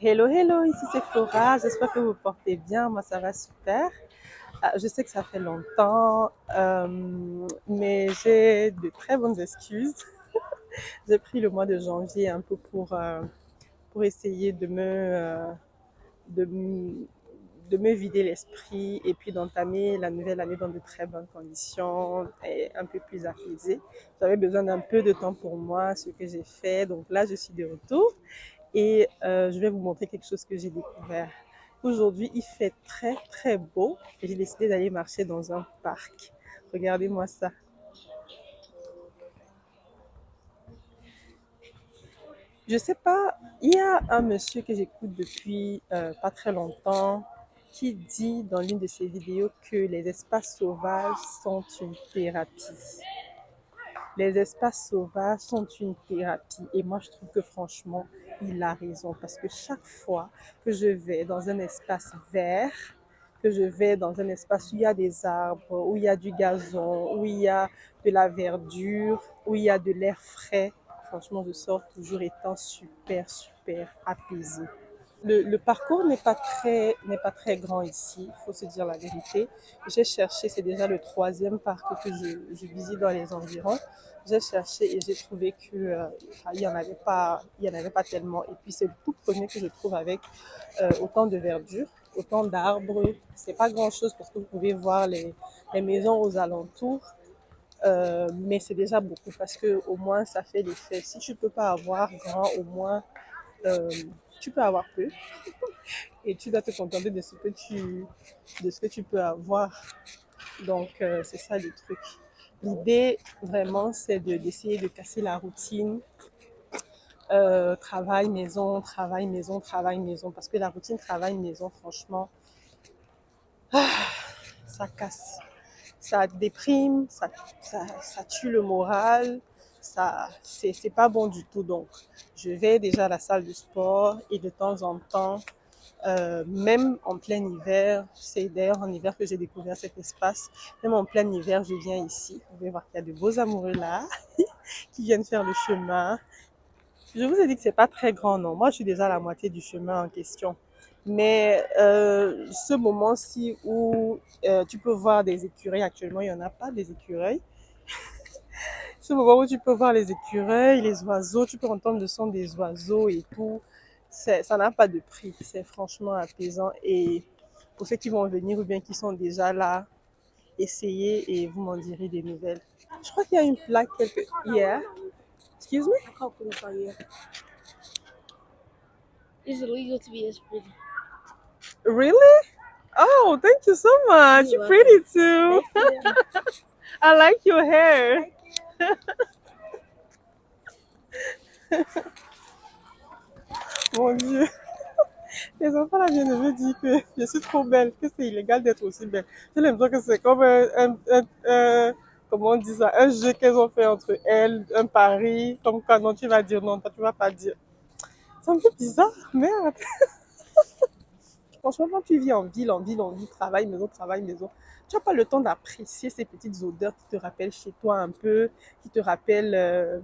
Hello, hello, ici c'est Flora. J'espère que vous portez bien. Moi, ça va super. Je sais que ça fait longtemps, mais j'ai de très bonnes excuses. J'ai pris le mois de janvier un peu pour essayer de, m- de me vider l'esprit et puis d'entamer la nouvelle année dans de très bonnes conditions et un peu plus apaisée. J'avais besoin d'un peu de temps pour moi, ce que j'ai fait. Donc là, je suis de retour. Et je vais vous montrer quelque chose que j'ai découvert. Aujourd'hui, il fait très très beau et j'ai décidé d'aller marcher dans un parc. Regardez-moi ça. Je sais pas, il y a un monsieur que j'écoute depuis pas très longtemps qui dit dans l'une de ses vidéos que les espaces sauvages sont une thérapie. Les espaces sauvages sont une thérapie. Et moi, je trouve que franchement, il a raison. Parce que chaque fois que je vais dans un espace vert, que je vais dans un espace où il y a des arbres, où il y a du gazon, où il y a de la verdure, où il y a de l'air frais, franchement, je sors toujours étant super, super apaisée. Le parcours n'est pas très grand ici, il faut se dire la vérité. J'ai cherché, c'est déjà le troisième parc que je visite dans les environs. J'ai cherché et j'ai trouvé que il y en avait pas tellement. Et puis c'est le tout premier que je trouve avec autant de verdure, autant d'arbres. C'est pas grand chose parce que vous pouvez voir les maisons aux alentours. Mais c'est déjà beaucoup parce que au moins ça fait l'effet. Si tu peux pas avoir grand, au moins euh, tu peux avoir peu et tu dois te contenter de ce que tu peux avoir. Donc, c'est ça le truc. L'idée, vraiment, c'est d'essayer de casser la routine. Travail, maison, travail, maison, travail, maison. Parce que la routine travail, maison, franchement, ça casse. Ça déprime, ça tue le moral. C'est pas bon du tout. Donc, je vais déjà à la salle de sport et de temps en temps, même en plein hiver, c'est d'ailleurs en hiver que j'ai découvert cet espace. Même en plein hiver, je viens ici. Vous pouvez voir qu'il y a de beaux amoureux là qui viennent faire le chemin. Je vous ai dit que c'est pas très grand, non. Moi, je suis déjà à la moitié du chemin en question. Mais ce moment-ci où tu peux voir des écureuils, actuellement, il n'y en a pas des écureuils. Ce moment où tu peux voir les écureuils, les oiseaux, tu peux entendre le son des oiseaux et tout, ça n'a pas de prix. C'est franchement apaisant. Et pour ceux qui vont venir ou bien qui sont déjà là, essayez et vous m'en direz des nouvelles. Je crois qu'il y a une plaque quelque... Yeah. Excuse me? I call police on you. It's illegal to be this pretty. Really? Oh, thank you so much. You're You're pretty welcome. too. Thank you. I like your hair. Mon Dieu. Les enfants là viennent de me dire que je suis trop belle, que c'est illégal d'être aussi belle. J'ai l'impression que c'est comme comment on dit ça, un jeu qu'elles ont fait entre elles, un pari, comme quand non, tu vas dire non, toi tu vas pas dire. C'est un peu bizarre, merde. Franchement, quand tu vis en ville, travail, maison, tu n'as pas le temps d'apprécier ces petites odeurs qui te rappellent chez toi un peu, qui te rappellent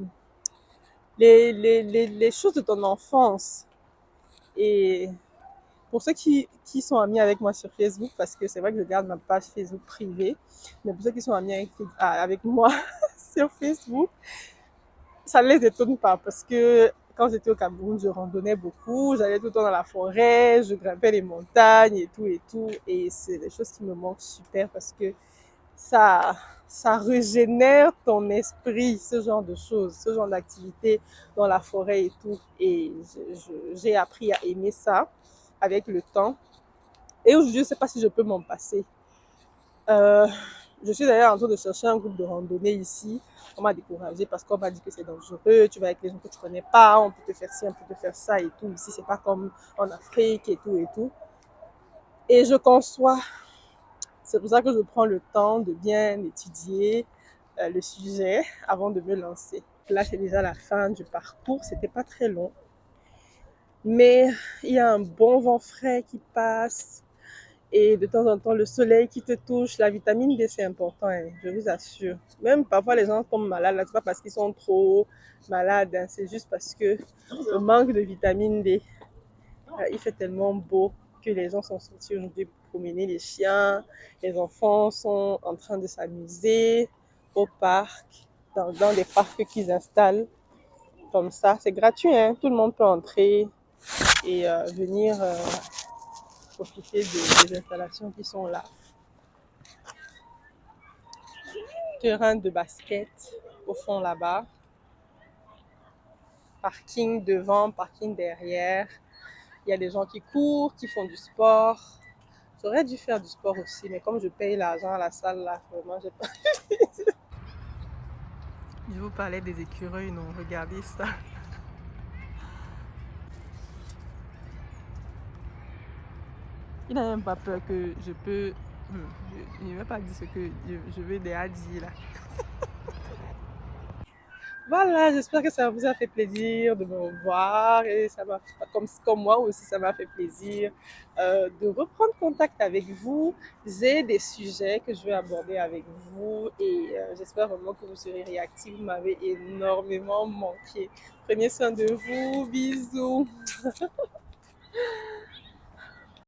les choses de ton enfance. Et pour ceux qui sont amis avec moi sur Facebook, parce que c'est vrai que je garde ma page Facebook privée, mais pour ceux qui sont amis avec moi sur Facebook, ça ne les étonne pas parce que quand j'étais au Cameroun, je randonnais beaucoup, j'allais tout le temps dans la forêt, je grimpais les montagnes et tout. Et c'est des choses qui me manquent super parce que ça, ça régénère ton esprit, ce genre de choses, ce genre d'activité dans la forêt et tout. Et j'ai appris à aimer ça avec le temps. Et aujourd'hui, je ne sais pas si je peux m'en passer. Euh, je suis d'ailleurs en train de chercher un groupe de randonnée ici. On m'a découragée parce qu'on m'a dit que c'est dangereux, tu vas avec les gens que tu connais pas, on peut te faire ci, on peut te faire ça et tout. Ici, c'est pas comme en Afrique et tout et tout. Et je conçois. C'est pour ça que je prends le temps de bien étudier le sujet avant de me lancer. Là, c'est déjà la fin du parcours. C'était pas très long. Mais il y a un bon vent frais qui passe. Et de temps en temps, le soleil qui te touche, la vitamine D, c'est important, hein, je vous assure. Même parfois, les gens tombent malades, là, c'est pas parce qu'ils sont trop malades, hein, c'est juste parce que le manque de vitamine D. Il fait tellement beau que les gens sont sortis aujourd'hui pour promener les chiens. Les enfants sont en train de s'amuser au parc, dans des parcs qu'ils installent comme ça. C'est gratuit, hein? Tout le monde peut entrer et venir profiter des installations qui sont là. Terrain de basket au fond là-bas. Parking devant, parking derrière. Il y a des gens qui courent, qui font du sport. J'aurais dû faire du sport aussi, mais comme je paye l'argent à la salle, là, vraiment, j'ai pas. Je vous parlais des écureuils, non? Regardez ça. Il n'a même pas peur que je peux. Je ne vais pas dire ce que je vais déjà dire là. Voilà, j'espère que ça vous a fait plaisir de me revoir et ça m'a, comme moi aussi, ça m'a fait plaisir de reprendre contact avec vous. J'ai des sujets que je vais aborder avec vous et j'espère vraiment que vous serez réactifs. Vous m'avez énormément manqué. Prenez soin de vous. Bisous.